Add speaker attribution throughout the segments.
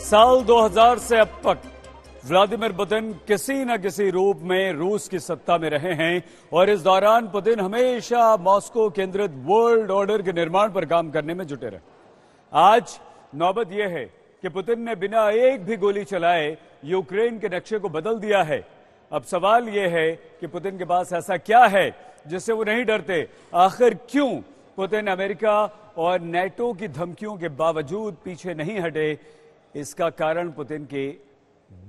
Speaker 1: साल 2000 से अब तक व्लादिमीर पुतिन किसी न किसी रूप में रूस की सत्ता में रहे हैं और इस दौरान पुतिन हमेशा मॉस्को केंद्रित वर्ल्ड ऑर्डर के निर्माण पर काम करने में जुटे रहे। आज नौबत यह है कि पुतिन ने बिना एक भी गोली चलाए यूक्रेन के नक्शे को बदल दिया है। अब सवाल यह है कि पुतिन के पास ऐसा क्या है जिससे वो नहीं डरते। आखिर क्यों पुतिन अमेरिका और नेटो की धमकियों के बावजूद पीछे नहीं हटे? इसका कारण पुतिन के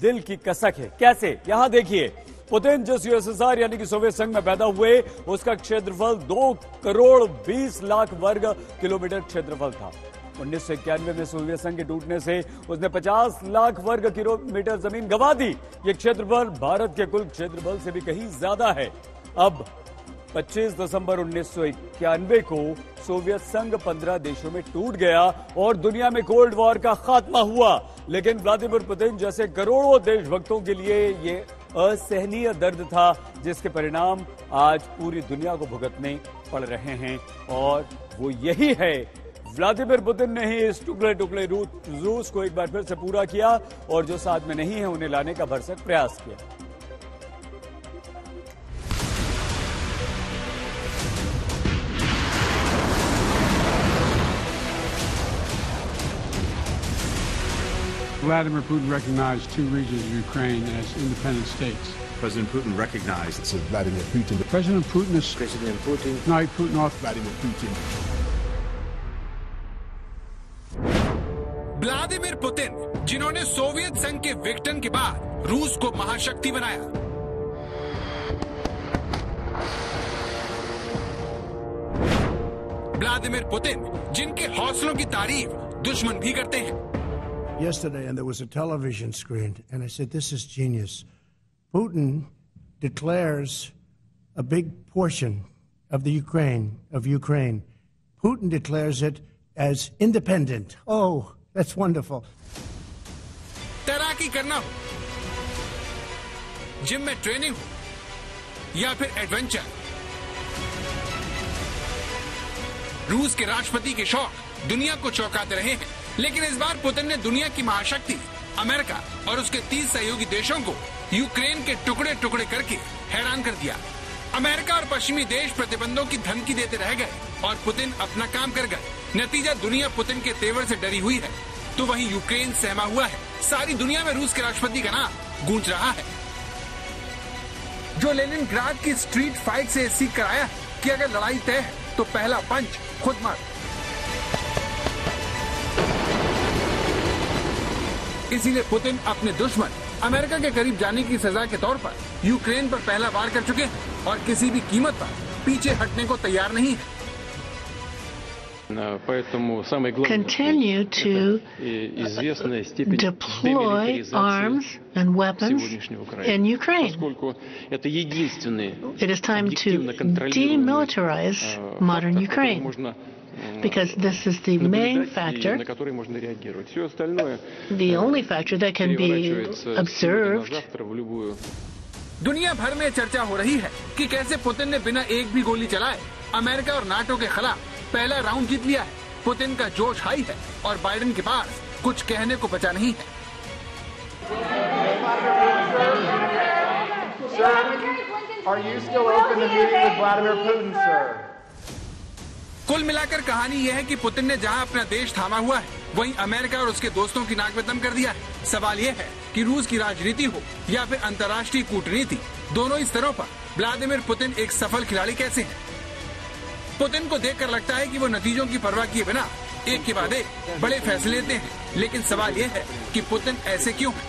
Speaker 1: दिल की कसक है। कैसे? यहां देखिए, पुतिन जिस यूएसएसआर यानी कि सोवियत संघ में पैदा हुए उसका क्षेत्रफल 2 करोड़ 20 लाख वर्ग किलोमीटर क्षेत्रफल था। 1991 में सोवियत संघ के टूटने से उसने 50 लाख वर्ग किलोमीटर जमीन गंवा दी। यह क्षेत्रफल भारत के कुल क्षेत्रफल से भी कहीं ज्यादा है। अब 25 दिसंबर 1991 को सोवियत संघ 15 देशों में टूट गया और दुनिया में कोल्ड वॉर का खात्मा हुआ। लेकिन व्लादिमीर पुतिन जैसे करोड़ों देशभक्तों के लिए ये असहनीय दर्द था, जिसके परिणाम आज पूरी दुनिया को भुगतने पड़ रहे हैं। और वो यही है, व्लादिमीर पुतिन ने ही इस टुकड़े टुकड़े रूस को एक बार फिर से पूरा किया और जो साथ में नहीं है उन्हें लाने का भरसक प्रयास किया।
Speaker 2: Vladimir Putin recognized 2 regions of Ukraine as independent states.
Speaker 3: President Putin recognized.
Speaker 4: So Vladimir Putin.
Speaker 2: President Putin is
Speaker 4: President Putin.
Speaker 2: Night Putin off.
Speaker 4: Vladimir Putin.
Speaker 5: Vladimir Putin, जिन्होंने सोवियत संघ के विघटन के बाद रूस को महाशक्ति बनाया। व्लादिमीर पुतिन, जिनके हौसलों की तारीफ दुश्मन भी करते हैं।
Speaker 6: Yesterday, and there was a television screen, and I said, this is genius. Putin declares a big portion of the Ukraine. Putin declares it as independent. Oh, that's wonderful.
Speaker 5: तैराकी करना हो, जिम में ट्रेनिंग हो या फिर adventure, रूस के राष्ट्रपति के शौक दुनिया को चौंकाते रहे हैं। लेकिन इस बार पुतिन ने दुनिया की महाशक्ति अमेरिका और उसके 30 सहयोगी देशों को यूक्रेन के टुकड़े टुकड़े करके हैरान कर दिया। अमेरिका और पश्चिमी देश प्रतिबंधों की धमकी देते रह गए और पुतिन अपना काम कर गए। नतीजा, दुनिया पुतिन के तेवर से डरी हुई है, तो वहीं यूक्रेन सहमा हुआ है। सारी दुनिया में रूस के राष्ट्रपति का नाम गूंज रहा है, जो लेनिनग्राद की स्ट्रीट फाइट से सीख कर आया कि अगर लड़ाई तय है तो पहला पंच खुद मार। इसीलिए पुतिन अपने दुश्मन अमेरिका के करीब जाने की सजा के तौर पर यूक्रेन पर पहला वार कर चुके हैं और किसी भी कीमत पर पीछे हटने को तैयार नहीं है।
Speaker 7: Continue to deploy arms and weapons in Ukraine. It is time to demilitarize modern Ukraine, because this is the main factor, the only factor that can be observed.
Speaker 5: दुनिया भर में चर्चा हो रही है कि कैसे पुतिन ने बिना एक भी गोली चलाए अमेरिका और नाटो के खिलाफ पहला राउंड जीत लिया है। पुतिन का जोश हाई है और बाइडेन के पास कुछ कहने को बचा नहीं है।
Speaker 8: Are you still open to meeting with Vladimir Putin, sir?
Speaker 5: कुल मिलाकर कहानी यह है कि पुतिन ने जहां अपना देश थामा हुआ है, वहीं अमेरिका और उसके दोस्तों की नाक में दम कर दिया है। सवाल यह है कि रूस की राजनीति हो या फिर अंतर्राष्ट्रीय कूटनीति, दोनों ही स्तरों पर व्लादिमीर पुतिन एक सफल खिलाड़ी कैसे हैं? पुतिन को देखकर लगता है कि वो नतीजों की परवाह किए बिना एक के बाद एक बड़े फैसले लेते हैं, लेकिन सवाल यह है कि पुतिन ऐसे क्यों है?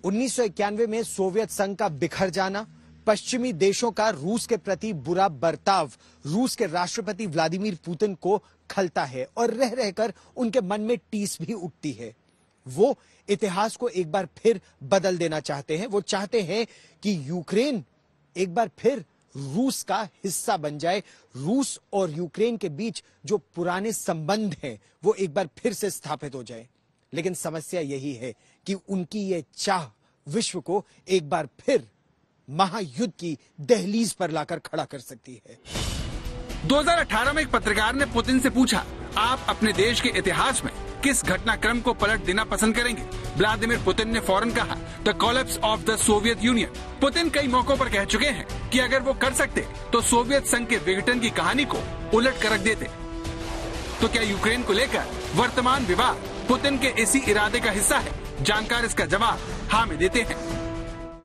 Speaker 9: 1991 में सोवियत संघ का बिखर जाना, पश्चिमी देशों का रूस के प्रति बुरा बर्ताव रूस के राष्ट्रपति व्लादिमीर पुतिन को खलता है और रह रहकर उनके मन में टीस भी उठती है। वो इतिहास को एक बार फिर बदल देना चाहते हैं। वो चाहते हैं कि यूक्रेन एक बार फिर रूस का हिस्सा बन जाए। रूस और यूक्रेन के बीच जो पुराने संबंध हैं वो एक बार फिर से स्थापित हो जाए। लेकिन समस्या यही है कि उनकी ये चाह विश्व को एक बार फिर महायुद्ध की दहलीज पर लाकर खड़ा कर सकती है।
Speaker 5: 2018 में एक पत्रकार ने पुतिन से पूछा, आप अपने देश के इतिहास में किस घटनाक्रम को पलट देना पसंद करेंगे? व्लादिमीर पुतिन ने फौरन कहा, the collapse of the Soviet union. Putin कई मौकों पर कह चुके हैं कि अगर वो कर सकते तो सोवियत संघ के विघटन की कहानी को उलट कर रख देते। तो क्या यूक्रेन को लेकर वर्तमान विवाद पुतिन के इसी इरादे का हिस्सा है? जानकार इसका जवाब हाँ में देते हैं।